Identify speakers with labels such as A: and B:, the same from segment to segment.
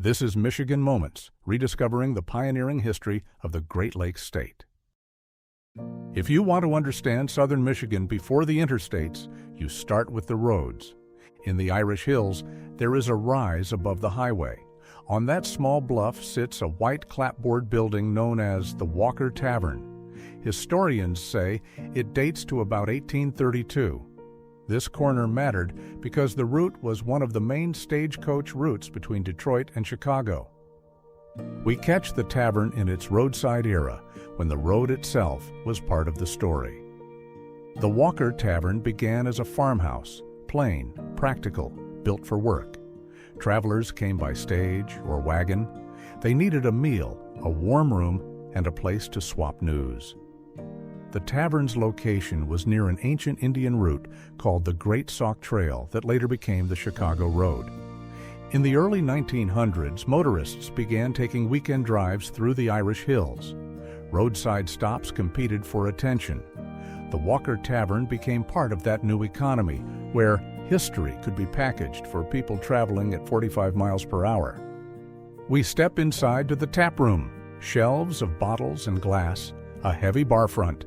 A: This is Michigan Moments, rediscovering the pioneering history of the Great Lakes State. If you want to understand southern Michigan before the interstates, you start with the roads. In the Irish Hills, there is a rise above the highway. On that small bluff sits a white clapboard building known as the Walker Tavern. Historians say it dates to about 1832. This corner mattered because the route was one of the main stagecoach routes between Detroit and Chicago. We catch the tavern in its roadside era, when the road itself was part of the story. The Walker Tavern began as a farmhouse, plain, practical, built for work. Travelers came by stage or wagon. They needed a meal, a warm room, and a place to swap news. The tavern's location was near an ancient Indian route called the Great Sauk Trail that later became the Chicago Road. In the early 1900s, motorists began taking weekend drives through the Irish Hills. Roadside stops competed for attention. The Walker Tavern became part of that new economy, where history could be packaged for people traveling at 45 miles per hour. We step inside to the tap room, shelves of bottles and glass, a heavy bar front.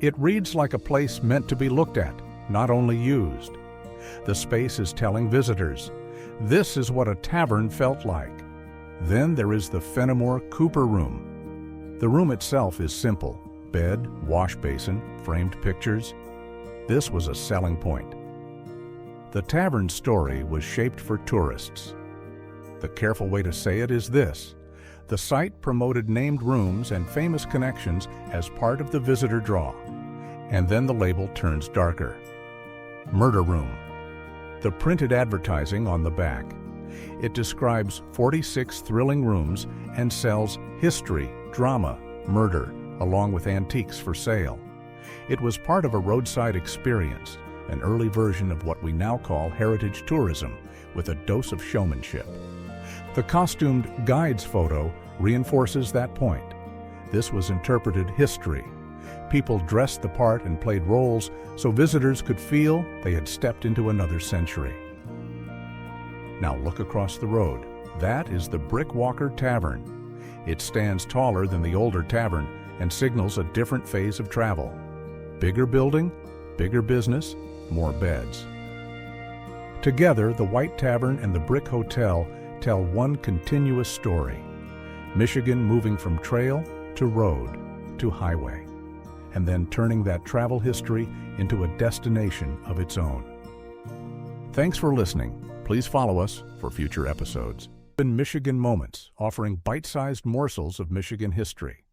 A: It reads like a place meant to be looked at, not only used. The space is telling visitors, this is what a tavern felt like. Then there is the Fenimore Cooper Room. The room itself is simple: bed, wash basin, framed pictures. This was a selling point. The tavern story was shaped for tourists. The careful way to say it is this: the site promoted named rooms and famous connections as part of the visitor draw. And then the label turns darker. Murder Room. The printed advertising on the back. It describes 46 thrilling rooms and sells history, drama, murder, along with antiques for sale. It was part of a roadside experience, an early version of what we now call heritage tourism, with a dose of showmanship. The costumed guide's photo reinforces that point. This was interpreted history. People dressed the part and played roles so visitors could feel they had stepped into another century. Now look across the road. That is the Brick Walker Tavern. It stands taller than the older tavern and signals a different phase of travel. Bigger building, bigger business, more beds. Together, the White Tavern and the Brick Hotel tell one continuous story. Michigan moving from trail to road to highway, and then turning that travel history into a destination of its own. Thanks for listening. Please follow us for future episodes. Michigan Moments, offering bite-sized morsels of Michigan history.